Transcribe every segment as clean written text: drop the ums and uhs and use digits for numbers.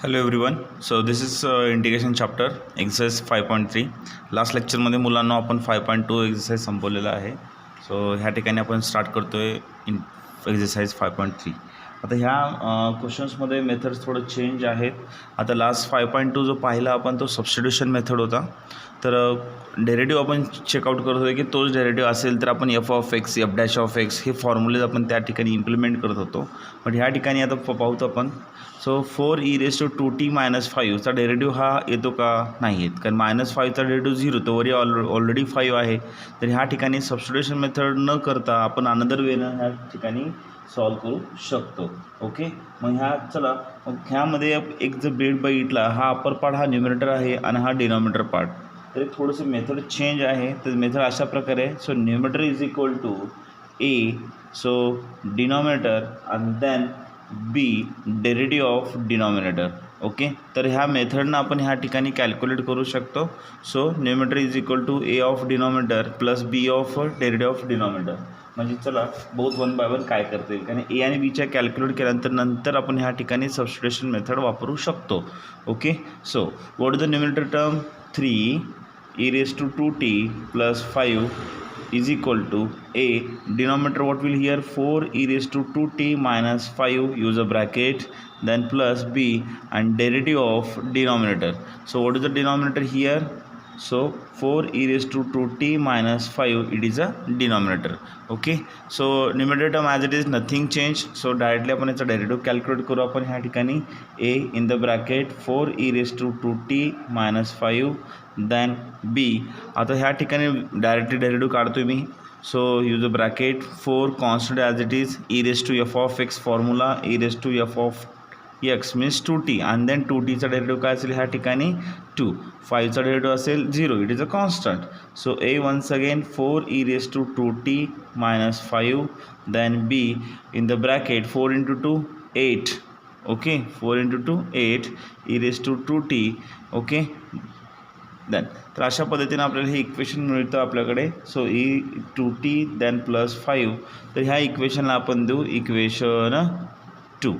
Hello everyone. So this is integration chapter exercise 5.3. Last लेक्चरमध्ये मुलांना आपण 5.2 एक्सरसाइज संपवलेला आहे. सो ह्या ठिकाणी आपण स्टार्ट करतो आहे एक्सरसाइज 5.3. आता ह्या क्वेश्चन्समध्ये मेथड्स थोडं चेंज आहेत. आता लास्ट 5.2 जो पाहिला आपण तो सबस्टिट्यूशन मेथड होता. तर डेरिव्हेटिव्ह आपण चेकआउट करत होतो की तोच डेरिव्हेटिव्ह असेल तर आपण F of x f dash of x हे फॉर्म्युलेज आपण त्या ठिकाणी इम्प्लिमेंट करत होतो. बट ह्या ठिकाणी आता पाहतो आपण. सो 4e⁻² -5चा डेरिव्हेटिव्ह हा येतो का? नाही येत, कारण -5चा डेरिव्हेटिव्ह 0 तो वरी ऑलरेडी 5 आहे. तर ह्या ठिकाणी सबस्टिट्यूशन मेथड न करता आपण अनदर वेनं ह्या ठिकाणी सॉल्व करू शकतो. ओके, मग चला मग ह्यामध्ये एक जर बेड बघितला, हा अप्पर पार्ट हा न्यूमरेटर आहे आणि हा डिनॉमिनेटर पार्ट. तर थोडंसं मेथड चेंज आहे. तर मेथड अशा प्रकारे, so numerator is equal to A, so denominator आणि then B derivative of denominator. Okay, तर ह्या मेथडनं आपण ह्या ठिकाणी कॅल्क्युलेट करू शकतो. So numerator is equal to A of denominator plus B of derivative of denominator. म्हणजे चला बोथ वन बाय वन काय करता येईल, कारण ए आणि बीच्या कॅल्क्युलेट केल्यानंतर नंतर आपण ह्या ठिकाणी सबस्टिट्यूशन मेथड वापरू शकतो. Okay, so what is the numerator term? 3e⁻² plus 5 is equal to a denominator. What will here? 4e⁻² minus 5, use a bracket, then plus b and derivative of denominator. So what is the denominator here? So 4e⁻² minus 5, it is a denominator. Okay, so numerator term as it is, nothing changed. So directly आपण याचा derivative calculate करू. आपण ह्या ठिकाणी a in the bracket 4e⁻² minus 5 then b. आता ह्या ठिकाणी directly derivative काढतोय मी. So use a bracket 4 constant as it is e⁻f of x formula e⁻f of x means 2t आणि देन 2tचा डेरिव्हेटिव्ह काय असेल ह्या ठिकाणी 2. 5चा डेरिव्हेटिव्ह असेल 0, it is a constant. So a once again 4e⁻² minus 5 then b in the bracket 4 into 2 8. Okay, 4 into 2 8 e⁻²t. Okay, then तर अशा पद्धतीने आपल्याला हे इक्वेशन मिळतं आपल्याकडे. So e2t then plus 5. तर ह्या इक्वेशनला आपण देऊ equation 2.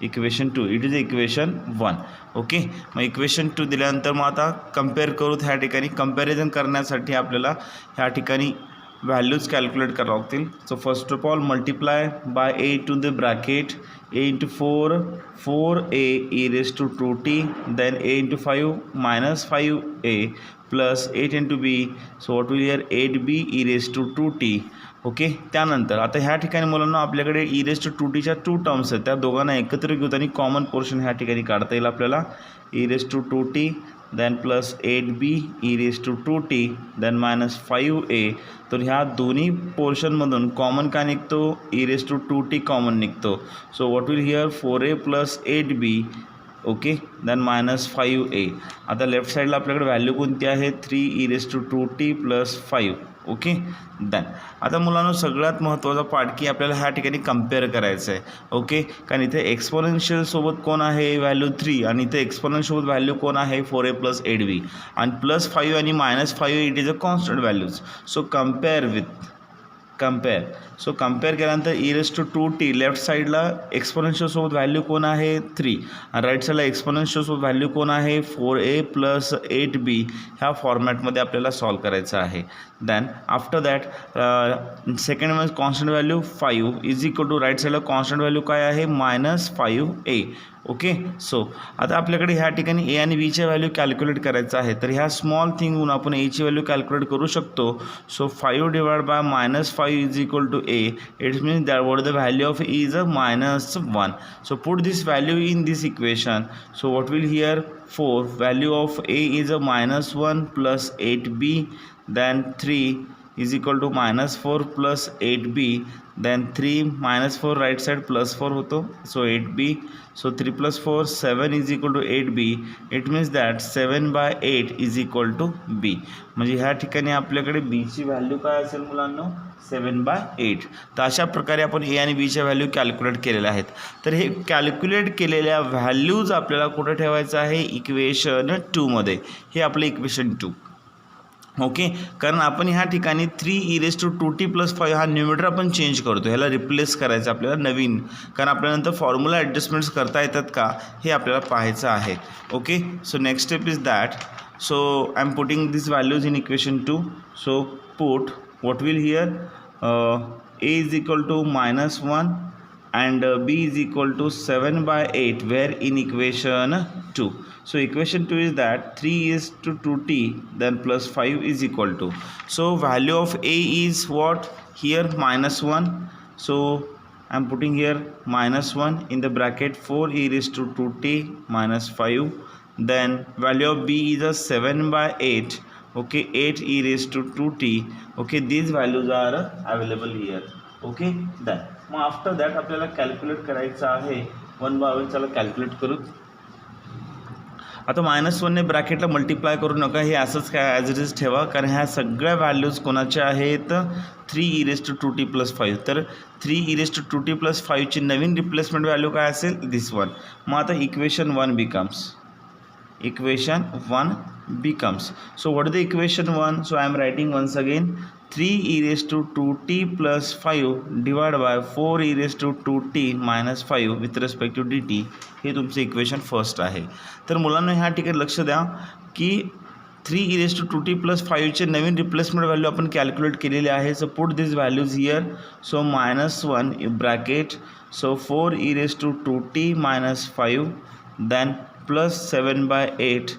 Equation 2 it is equation 1. Okay, मग इक्वेशन 2 दिल्यानंतर मग आता कम्पेअर करू. ह्या ठिकाणी कंपॅरिझन करण्यासाठी आपल्याला ह्या ठिकाणी व्हॅल्यूज कॅल्क्युलेट करावं लागतील. So first of all multiply by a to the bracket a into 4 4a e⁻²t then a into 5 minus 5a plus 8 into b. so what will here 8b e⁻²t. Okay, त्यानंतर आता ह्या ठिकाणी मुलांना आपल्याकडे e⁻²tच्या 2 terms आहेत. त्या दोघांना एकत्र घेऊन आणि कॉमन पोर्शन ह्या ठिकाणी काढता येईल आपल्याला. e⁻²t then plus 8b e⁻²t then minus 5a. तर ह्या दोन्ही पोर्शनमधून कॉमन काय निघतो? e⁻²t कॉमन निघतो. So what will here 4a plus 8b. Okay, then minus 5a. आता लेफ्ट साईडला आपल्याकडे व्हॅल्यू कोणती आहे? 3e⁻²t plus 5. ओके, देन आता मुलांना सगळ्यात महत्त्वाचा पार्ट की आपल्याला ह्या ठिकाणी कम्पेअर करायचं आहे. ओके, कारण इथे एक्सपोनेन्शियल सोबत कोण आहे? व्हॅल्यू 3 आणि इथे एक्सपोनेन्शियल व्हॅल्यू कोण आहे? 4a प्लस 8b आणि प्लस 5 आणि minus 5 it is a constant values. So compare. So compare केल्यानंतर e⁻²t लेफ्ट साईडला एक्सपोनेन्शियल सोबत व्हॅल्यू कोण आहे? 3 आणि राईट साईडला एक्सपोनेन्शियल सोबत व्हॅल्यू कोण आहे? 4a plus 8b. ह्या फॉर्मॅटमध्ये आपल्याला सॉल्व करायचं आहे. Then after that second one constant value 5 is equal to right साईडला कॉन्स्टंट व्हॅल्यू काय आहे? -5a. ओके, सो आता आपल्याकडे ह्या ठिकाणी ए आणि बीच्या व्हॅल्यू कॅल्क्युलेट करायचं आहे. तर ह्या स्मॉल थिंगहून आपण एची व्हॅल्यू कॅल्क्युलेट करू शकतो. So 5 divide by -5 is equal to a. It means that what the value of e is a -1. So put this value in this equation. So what will here 4 value of a is a -1 plus 8b then 3 is equal to -4 plus 8b then 3 -4 right side plus 4 होतो. so 8b. so 3 plus 4 7 is equal to 8b. it means that 7 by 8 is equal to b. म्हणजे ह्या ठिकाणी आपल्याकडे b ची value काय असेल मुलांनो? 7 by 8. तर अशा प्रकारे आपण ए आणि बीच्या व्हॅल्यू कॅल्क्युलेट केलेल्या आहेत. तर हे कॅल्क्युलेट केलेल्या व्हॅल्यूज आपल्याला कुठे ठेवायचं आहे? इक्वेशन 2 मध्ये. हे आपलं इक्वेशन 2. ओके, कारण आपण ह्या ठिकाणी 3e⁻² हा न्यूमरेटर आपण चेंज करतो, ह्याला रिप्लेस करायचं आपल्याला नवीन, कारण आपल्यानंतर फॉर्म्युला ॲडजस्टमेंट्स करता येतात का हे आपल्याला पाहायचं आहे. Okay, so next step is that. So I am putting this values in equation 2. So put what will here a is equal to -1 and b is equal to 7/8 where in equation 2. So equation 2 is that 3:2t then plus 5 is equal to, so value of a is what here -1, so I am putting here -1 in the bracket 4e⁻² minus 5, then value of b is a 7/8. Okay, 8e⁻²t. Okay, these values are available here. Okay, then मग after that आपल्याला calculate करायचं आहे 1/1. चला calculate करू. आता -1ने ब्रॅकेटला multiply करू नका, हे असंच काय ॲज इट इज ठेवा, कारण ह्या सगळ्या व्हॅल्यूज कोणाच्या आहेत 3e⁻²t + 5. तर 3e⁻²t + 5 ची नवीन रिप्लेसमेंट व्हॅल्यू काय असेल, दिस वन. मग आता equation 1 becomes, so what is the equation 1? So I am writing once again 3e⁻²t + 5 divided by 4e⁻²t minus 5 with respect to dt. हे तुमचं इक्वेशन फर्स्ट आहे. तर मुलांना ह्या ठिकाणी लक्ष द्या की 3e⁻²t + 5 चे नवीन रिप्लेसमेंट व्हॅल्यू आपण कॅल्क्युलेट केलेले आहे. So put this values here. So -1 bracket, so 4e⁻²t minus 5 then plus 7/8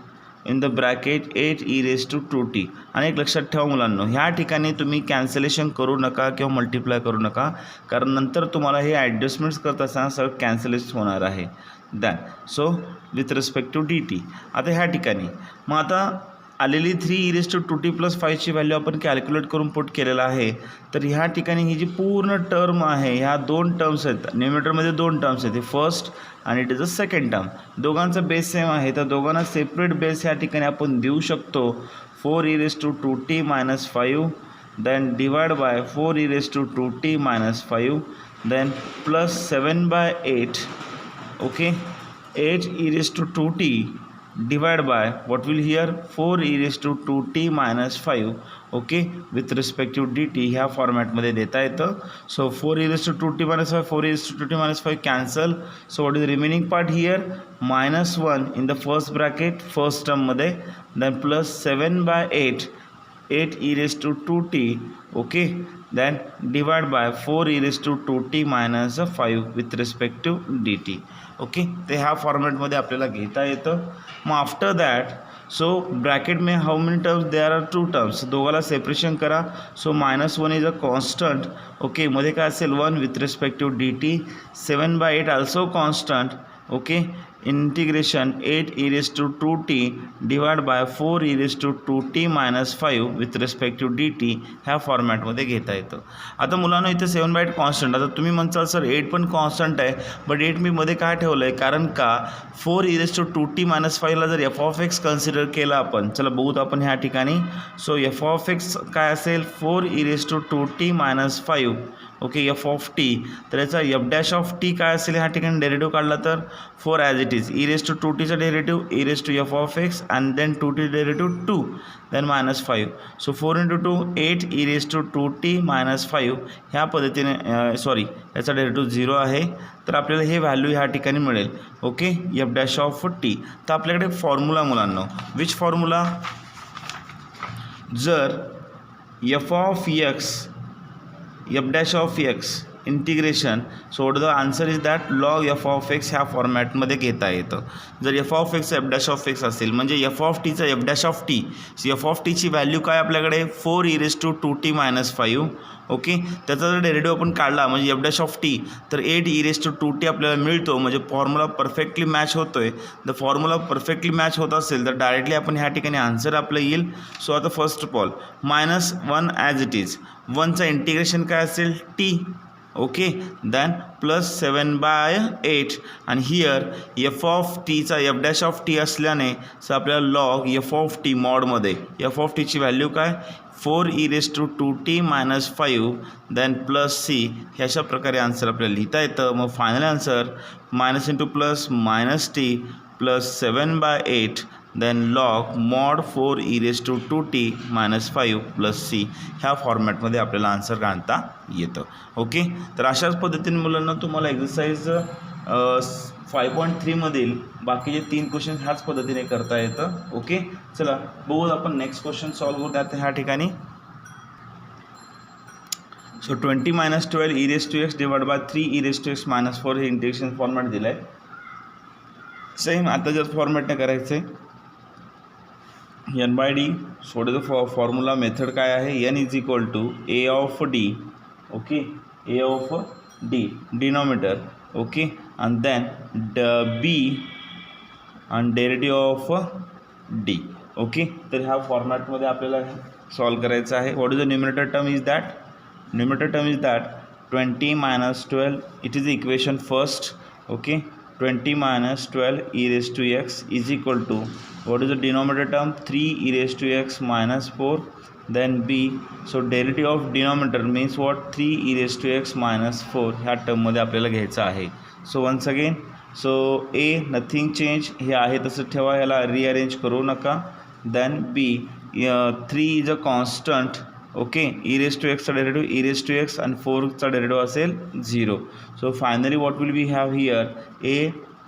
in the bracket 8e⁻²t. आणि एक लक्षात ठेवा मुलांनो, ह्या ठिकाणी तुम्ही कॅन्सलेशन करू नका किंवा मल्टिप्लाय करू नका, कारण नंतर तुम्हाला हे ॲडजस्टमेंट्स करत असताना सगळं कॅन्सलेशन होणार आहे. Than so with respect to dt. आता ह्या ठिकाणी मग आता आलेली 3e⁻²t + 5 ची व्हॅल्यू आपण कॅल्क्युलेट करून पुट केलेलं आहे. तर ह्या ठिकाणी ही जी पूर्ण टर्म आहे, ह्या 2 टर्म्स आहेत, न्यूमरेटरमध्ये 2 टर्म्स आहेत, फर्स्ट आणि it is a second term. दोघांचा बेस सेम आहे, तर दोघांना सेपरेट बेस ह्या ठिकाणी आपण देऊ शकतो. 4e⁻²t minus 5 then divide by 4e⁻²t minus 5 then plus 7/8. Okay, 8e⁻²t divided by what will here 4e⁻²t minus 5. Okay, with respect to dt ह्या फॉर्मॅटमध्ये देता येतं. So 4e⁻²t minus 5 4e⁻²t minus 5 cancel. So what is remaining part here, -1 in the first bracket first टर्ममध्ये, then plus 7/8 8e⁻²t. Okay, then divide by 4e⁻²t minus 5 with respect to dt. Okay, ते ह्या फॉर्मॅटमध्ये आपल्याला घेता येतं. मग after that, so bracket में how many terms, there are 2 terms, दोघाला सेपरेशन करा. So -1 is a constant. Okay, मध्ये काय असेल 1 with respect to dt. 7/8 also constant. Okay, integration 8e⁻²t divide by 4e⁻²t minus 5 with respect to dt ह्या फॉर्मॅटमध्ये घेता येतं. आता मुलांना इथे 7/8 कॉन्स्टंट. आता तुम्ही म्हणताल सर 8 पण कॉन्स्टंट आहे, बट 8 मी मध्ये काय ठेवलं आहे, कारण का 4e⁻²t minus 5 ला जर f(x) कन्सिडर केला आपण, चला बघूत आपण ह्या ठिकाणी. सो f(x) काय असेल 4e⁻²t minus 5. ओके, f(t), तर याचा f'(t) काय असेल ह्या ठिकाणी डेरिव्हेटिव्ह काढला तर 4 ॲज इट इज e⁻²t चा derivative e⁻f(x) and then 2t derivative 2 then -5. So 4 × 2 8e⁻²t minus 5 ह्या पद्धतीने, सॉरी याचा डेरिव्हेटिव्ह 0 आहे. तर आपल्याला हे व्हॅल्यू ह्या ठिकाणी मिळेल. Okay, f'(t). तर आपल्याकडे फॉर्म्युला मुलांनो, विच फॉर्म्युला, जर f(x) f' integration, so the answer is that log f(x) ह्या फॉर्मॅटमध्ये घेता येतं. जर f(x) f' असेल म्हणजे f(t) चा f'(t) ची व्हॅल्यू काय आपल्याकडे 4e⁻²t minus 5. ओके, त्याचा जर डेरिव्हेटिव्ह आपण काढला म्हणजे f'(t), तर 8e⁻²t आपल्याला मिळतो. म्हणजे फॉर्म्युला परफेक्टली मॅच होतोय. द फॉर्म्युला परफेक्टली मॅच होत असेल तर डायरेक्टली आपण ह्या ठिकाणी आन्सर आपलं येईल. सो आता first of all -1 as it is, 1चा इंटिग्रेशन काय असेल t. ओके, देन प्लस 7/8 आणि हिअर f(t) चा f'(t) असल्याने सो आपल्याला लॉग f(t) मॉडमध्ये f(t) ची व्हॅल्यू काय 4 e raised to 2t minus 5 then plus c हे अशा प्रकारे आन्सर आपल्याला लिहिता येतं. मग final answer minus into plus minus T plus 7/8 then log mod 4 e raised to 2t minus 5 plus c ह्या फॉर्मॅटमध्ये आपल्याला आन्सर काढता येतं. ओके, तर अशाच पद्धतीने मुलांना तुम्हाला एक्झरसाइज 5.3 मधील बाकीचे 3 क्वेश्चन ह्याच पद्धतीने करता येतं. ओके, चला बघू आपण नेक्स्ट क्वेश्चन सॉल्व करूयात ह्या ठिकाणी. So 20 - 12 e raised to x divided by 3 e raised to x minus 4 हे इंटिग्रेशन फॉर्मॅट दिलं आहे. सेम आता जर फॉर्मॅटने करायचं आहे n/d. सोडायचं फॉर्म्युला मेथड काय आहे, n is equal to a of d. Okay, a of d denominator. Okay, and then b and derivative of d. ओके, तर ह्या फॉर्मॅटमध्ये आपल्याला सॉल्व करायचं आहे. What is the numerator term is that, numerator term is that 20 - 12. It is equation first. Okay, 20 - 12 e raised to x is equal to what is the denominator term 3 e raised to x minus 4 then b. so derivative of denominator means what 3 e raised to x minus 4 ह्या टर्ममध्ये आपल्याला घ्यायचं आहे. So once again so a nothing change हे आहे तसं ठेवा, ह्याला रिअरेंज करू नका. Then b 3 is a constant. Okay, e raised to x चा derivative e raised to x and 4 चा डेरिव्हेटिव्ह असेल 0. So finally what will we have here a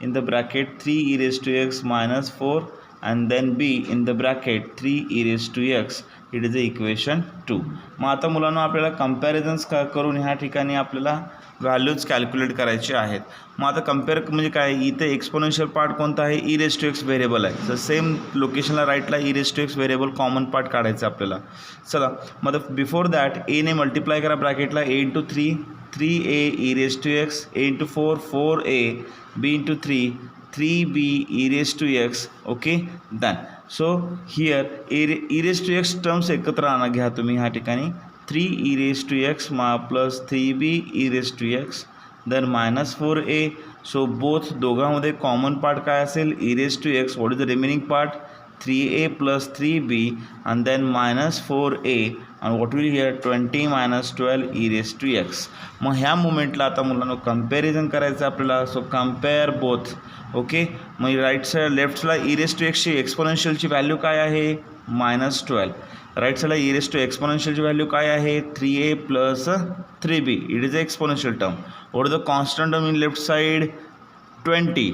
in the bracket 3 e raised to x minus 4 and then b in the bracket 3 e raised to x. It is the equation 2. मग आता मुलांना आपल्याला comparisons करून ह्या ठिकाणी आपल्याला values calculate करायचे आहेत. मग आता कम्पेअर म्हणजे काय, इथे एक्सपोनेन्शियल पार्ट कोणता आहे, e raised to x variable आहे. तर सेम लोकेशनला राईटला e raised to x variable common part काढायचं आपल्याला. चला मग बिफोर दॅट a ने मल्टिप्लाय करा ब्रॅकेटला a into 3 3a e raised to x, a into 4 4a, b into 3 3b e raised to x. Okay, done. So here e raised to x terms एकत्र आणा घ्या तुम्ही ह्या ठिकाणी. 3 e raised to x plus 3b e raised to x then minus 4a. So both दोघांमध्ये common part काय असेल e raised to x. What is the remaining part 3a plus 3b and then minus 4a and what will here 20 - 12 e raised to x. मग ह्या मुमेंटला आता मुलांना comparison करायचं आपल्याला. So compare both. Okay, मग right side left साईडला e raised to x ची एक्सपोनेन्शियलची value काय आहे -12. राईट साईडला e raised to एक्सपोनेन्शियलची व्हॅल्यू काय आहे 3a plus 3b. It is a exponential term. What is the constant term in left side 20.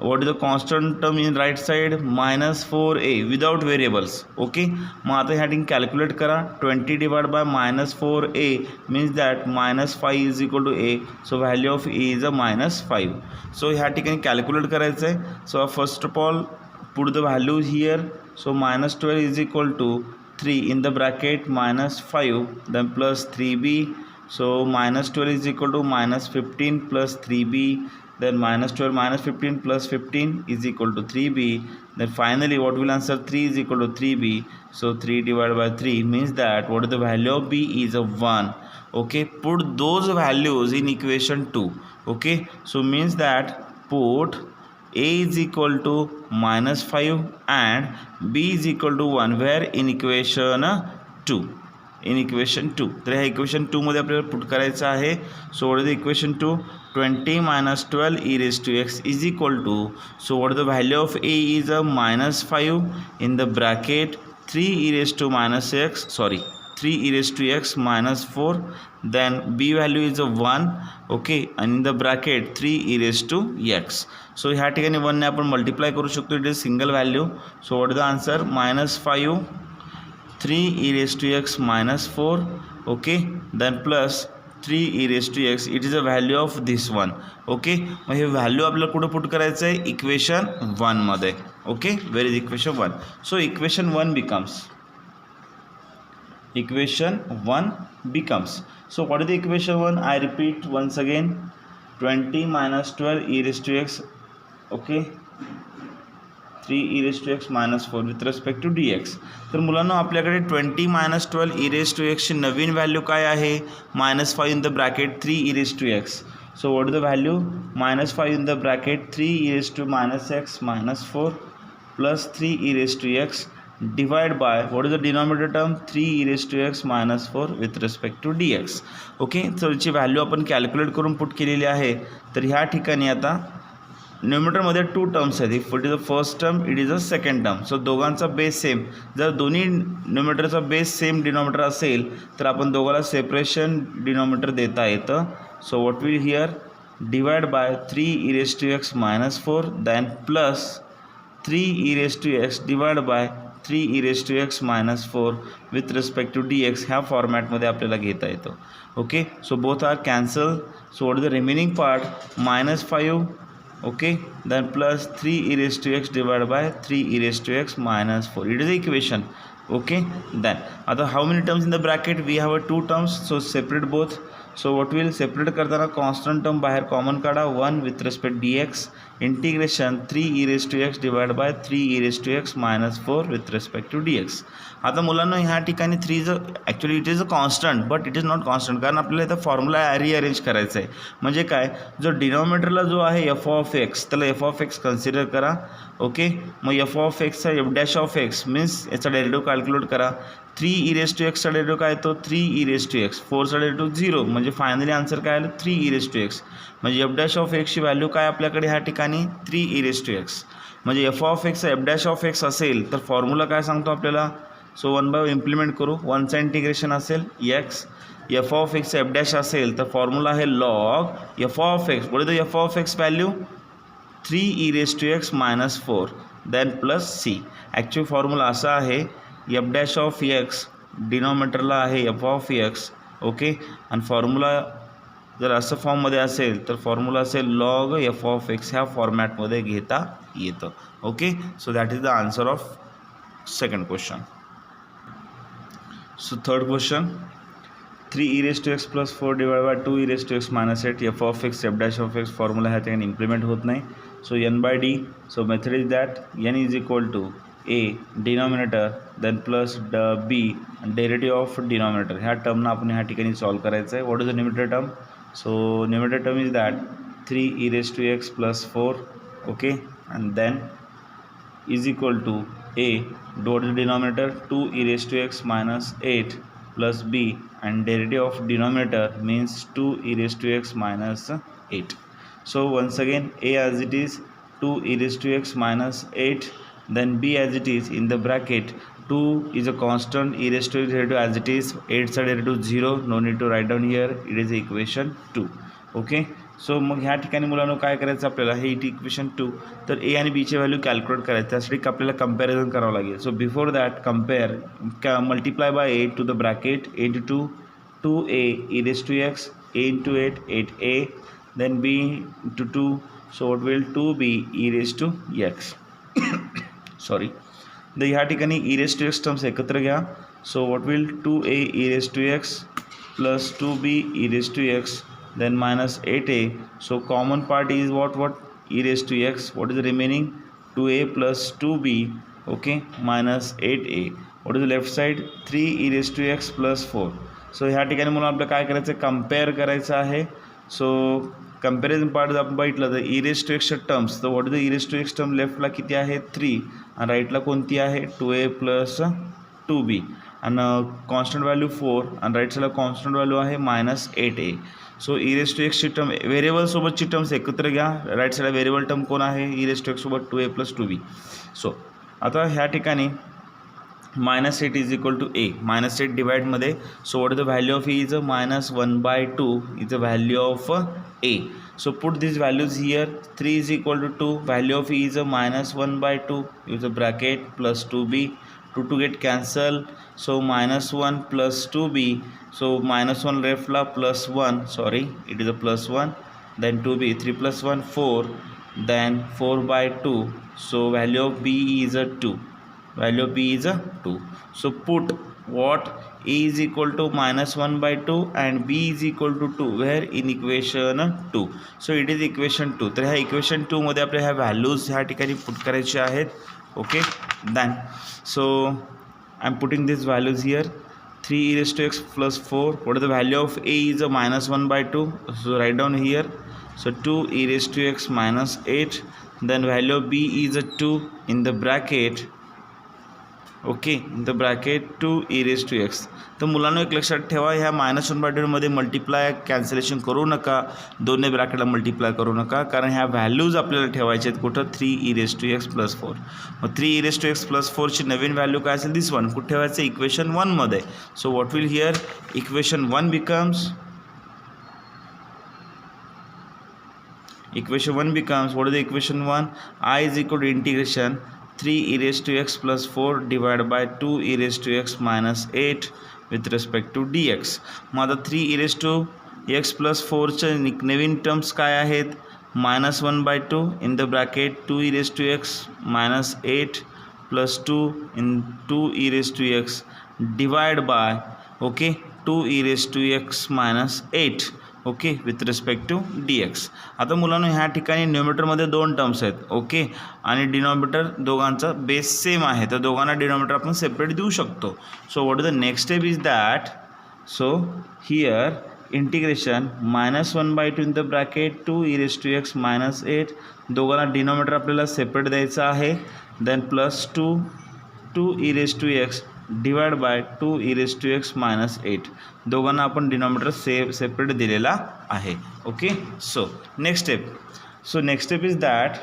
what is the constant term in right side -4a without variables. Okay, मग आता ह्या ठिकाणी calculate करा. 20 divided by -4a means that -5 is equal to a. so value of a is a -5. so ह्या ठिकाणी calculate करायचं आहे. so first of all put the value here. so -12 is equal to 3 in the bracket -5 then plus 3b. so -12 is equal to -15 plus 3b. then -12 -15 plus 15 is equal to 3b. then finally what will answer 3 is equal to 3b. so 3 divided by 3 means that what is the value of b is a 1. okay, put those values in equation 2. okay, so means that put a is equal to -5 and b is equal to 1 where in equation 2. In equation 2. तर ह्या equation 2 मध्ये आपल्याला put करायचं आहे. So what is the equation 2 20 - 12 e raised to x is equal to. so what is the value of a is a -5 in the bracket 3 e raised to -x 3 e raised to x -4 then b value is a 1. okay, and in the bracket 3 e raised to x. so ह्या ठिकाणी 1 ने आपण multiply करू शकतो. It is single value. So what is the answer -5 3 e raised to x -4. okay, then plus 3 e raised to x. it is a value of this one. okay, मग हे value आपल्याला कुठं पुट करायचं आहे equation 1 मध्ये. Okay, where is equation 1. So equation 1 becomes so what is the equation 1? I repeat once again 20 - 12 e raised to x. okay, 3 e raised to x -4 with respect to dx. तर मुलांना आपल्याकडे 20 - 12 e raised to x ची नवीन value काय आहे -5 in the bracket 3 e raised to x. so what is the value -5 in the bracket 3 e raised to -x -4 plus 3 e raised to x divide by what is the denominator term 3 e raised to x minus 4 with respect to dx. Okay, तर याची value आपण calculate करून put केलेली आहे. तर ह्या ठिकाणी आता न्यूमरेटरमध्ये 2 टर्म्स आहेत. If it is a first term it is a second term. So दोघांचा बेस सेम. जर दोन्ही न्यूमरेटरचा बेस सेम डिनॉमिनेटर असेल तर आपण दोघांना सेपरेशन डिनॉमिनेटर देता येतं. So what will here divide by 3 e raised to x minus 4 then plus 3 e raised to x divided by 3 e raised to x minus 4 with respect to dx ह्या फॉर्मॅटमध्ये आपल्याला घेता येतं. Okay, so both are cancel. So what is the remaining part -5 okay then plus 3 e raised to x divided by 3 e raised to x minus 4. It is the equation. Okay, then आता how many terms in the bracket? We have a 2 terms, so separate both. So what will separate करताना constant term बाहेर common काढा 1 with respect dx integration 3 e raised to x divided by 3 e raised to x minus 4 with respect to dx. आता मुलांना ह्या ठिकाणी 3 is actually it is a constant but it is not constant, कारण आपल्याला इथं formula rearrange करायचा आहे. म्हणजे काय, जो डिनॉमिनेटरला जो आहे एफ ऑफ एक्स त्याला एफ ऑफ एक्स कन्सिडर करा. ओके, मग एफ ऑफ एक्सचा F dash of x means याचा डेरिव्हेटिव्ह कॅल्क्युलेट करा. 3 e raised to x चा डेरिव्हेटिव्ह काय येतो 3 e raised to x, 4 चा डेरिव्हेटिव्ह 0, म्हणजे फायनली आन्सर काय आलं 3 e raised to x. म्हणजे एफ डॅश ऑफ एक्सची व्हॅल्यू काय आपल्याकडे ह्या ठिकाणी 3 e raised to x. म्हणजे एफ ऑफ एक्सचा एफ डॅश ऑफ एक्स असेल तर फॉर्म्युला काय सांगतो आपल्याला. सो 1/1 इम्प्लिमेंट करू. 1चा इंटिग्रेशन असेल x, f of x f dash असेल तर फॉर्म्युला आहे लॉग एफ ऑफ एक्स. बोलतो f of x value 3 e raised to x minus 4 then plus c. Actual formula असा आहे एफ डॅश ऑफ एक्स डिनॉमिनेटरला आहे एफ ऑफ एक्स. ओके, आणि formula जर असं फॉर्ममध्ये असेल तर फॉर्म्युला असेल लॉग एफ ऑफ एक्स ह्या फॉर्मॅटमध्ये घेता येतं. Okay, so that is the answer of second question. So third question 3 e raised to x plus 4 divided by 2 e raised to x minus 8 f of x f dash of x formula ह्या ठिकाणी implement होत नाही. So n by d. So method is that n is equal to a denominator then plus b derivative of denominator. ह्या टर्मना आपण ह्या ठिकाणी solve करायचं आहे. What is the numerator term. So numerator term is that 3 e raised to x plus 4 okay and then is equal to a dot the denominator 2 e raised to x minus 8 plus b and derivative of denominator means 2 e raised to x minus 8. So once again a as it is 2 e raised to x minus 8 then b as it is in the bracket 2 is a constant e raised to x derivative as it is 8 चा derivative 0 no need to write down here it is equation 2. Okay, so मग ह्या ठिकाणी मुलांना काय करायचं आपल्याला हे equation 2 तर ए आणि बीचे व्हॅल्यू कॅल्क्युलेट करायचं. त्यासाठी आपल्याला कंपॅरिझन करावं लागेल. So before that compare multiply by 8 to the bracket 8 to 2a e raised to x a into 8 8a then b into 2 so what will 2b e raised to x sorry तर ह्या ठिकाणी e raised to x terms एकत्र घ्या. So what will 2a e raised to x plus 2b e raised to x then minus 8a. so common part is what e raised to x. what is the remaining 2a plus 2b okay minus 8a. what is the left side 3 e raised to x plus 4. So ह्या ठिकाणी मला आपल्याला काय करायचं आहे compare करायचं आहे. So comparison part जर आपण बघितलं तर e raised to x terms तर what is the e raised to x term लेफ्टला किती आहे 3 आणि राईटला कोणती आहे 2a प्लस 2b आणि कॉन्स्टंट व्हॅल्यू 4 आणि राईट साईडला कॉन्स्टंट व्हॅल्यू आहे minus 8a. So e raised to x ची टर्म व्हेरिएबलसोबतची टर्म्स एकत्र घ्या. राईट साईडला व्हेरिएबल टर्म कोण आहे e raised to x सोबत 2a प्लस 2b. सो आता ह्या ठिकाणी -8 इज इक्वल टू a -8 डिवाइडमध्ये. So what is the value of e is -1/2 is the value of a. So put this values here 3 is equal to 2 value of e is -1/2 use a bracket plus 2b 2 get cancel. So -1 plus 2b. So -1 leftला plus 1 sorry it is a plus 1 then 2b 3 plus 1 4 then 4/2. So value of b is a 2. Value of b is a 2. So put what a is equal to -1/2 and b is equal to 2 where in equation 2. So it is equation 2. तर ह्या equation 2 मध्ये आपल्या ह्या values ह्या ठिकाणी put करायचे आहेत. Okay then so I'm putting these values here 3 e raised to x plus 4. what is the value of a is a -1/2. so write down here. so 2 e raised to x minus 8 then value of b is a 2 in the bracket okay in the bracket 2 e raise to x. तर मुलांना एक लक्षात ठेवा, ह्या -1/2मध्ये multiply cancellation करू नका, दोन्ही ब्रॅकेटला multiply करू नका, कारण ह्या व्हॅल्यूज आपल्याला ठेवायचे आहेत कुठं 3 e raise to x plus 4. मग 3 e raise to x plus 4ची नवीन व्हॅल्यू काय असेल दिस वन, कुठं ठेवायचं इक्वेशन 1मध्ये. So what will here equation 1 becomes what is the equation 1? I is equal to integration 3 e raised to x plus 4 divided by 2 e raised to x minus 8 with respect to dx. मग आता 3 e raised to x plus 4चे नवीन terms काय आहेत, -1/2 in the bracket 2 e raised to x minus 8 plus 2 in 2 e raised to x divided by okay 2 e raised to x minus 8 okay with respect to dx. आता मुलांनो ह्या ठिकाणी न्यूमरेटरमध्ये 2 terms आहेत ओके, आणि डिनॉमिनेटर दोघांचा बेस सेम आहे, तर दोघांना डिनॉमिनेटर आपण सेपरेट देऊ शकतो. So what is the next step is that, so here integration -1/2 in the bracket 2 e raise to x minus 8, दोघांना डिनॉमिनेटर आपल्याला सेपरेट द्यायचं आहे, then plus 2 e raise to x divide by 2 e raise to x minus 8, दोघांना आपण denominator separate दिलेला आहे okay. So next step is that,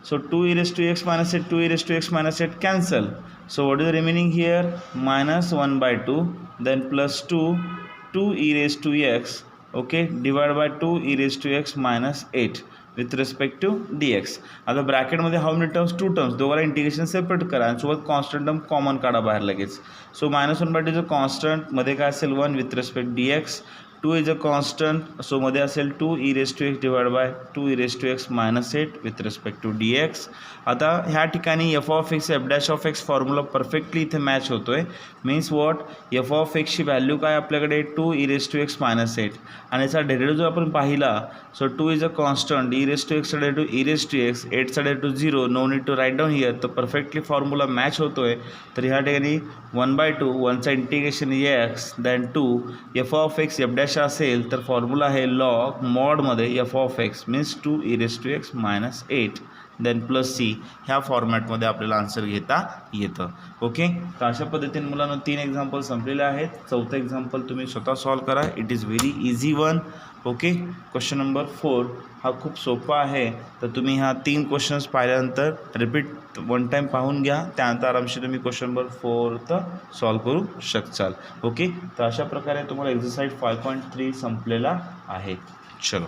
so 2 e raise to x minus 8 2 e raise to x minus 8 cancel. So what is the remaining here -1/2 then plus 2 e raise to x okay divide by 2 e raise to x minus 8 with respect to dx. आता ब्रॅकेटमध्ये how many terms, 2 terms, दोघांना integration separate करा आणि सोबत constant term common काढा बाहेर लगेच. So -1/2 constant काय असेल 1 with respect dx, 2 is a constant, so मध्ये असेल 2 e raise to x divide by 2 e raise to x minus 8 with respect to dx. आता ह्या ठिकाणी f of x formula perfectly इथे मॅच होतोय. मीन्स वॉट, एफ ऑफ एक्सची value काय आपल्याकडे 2 e raise to x minus 8, आणि याचा डेरिव्हेटिव्ह जर आपण पाहिला, so 2 is a constant, E raise to x चा to e raise to x, 8 चा to 0, no need to write down here, तर परफेक्टली फॉर्म्युला मॅच होतोय. तर ह्या ठिकाणी 1/2 1चा इंटिग्रेशन x then 2 f of x f dash असेल तर फॉर्म्युला आहे लॉग मॉडमध्ये f of x means 2 e raise to x minus 8 then plus c, ह्या फॉर्मॅटमध्ये आपल्याला आन्सर घेता येतं ओके. तर अशा पद्धतीने मुलांना 3 एक्झाम्पल संपलेले आहेत. 4थं एक्झाम्पल तुम्ही स्वतः सॉल्व करा, it is very easy one okay. Question number 4 हा खूप सोपा आहे, तर तुम्ही ह्या 3 क्वेश्चन्स पाहिल्यानंतर रिपीट 1 टाईम पाहून घ्या, त्यानंतर आरामशीर तुम्ही क्वेश्चन नंबर 4 सॉल्व करू शकचाल ओके. तर अशा प्रकारे तुम्हाला एक्सरसाइज 5.3 संपलेला आहे. चलो.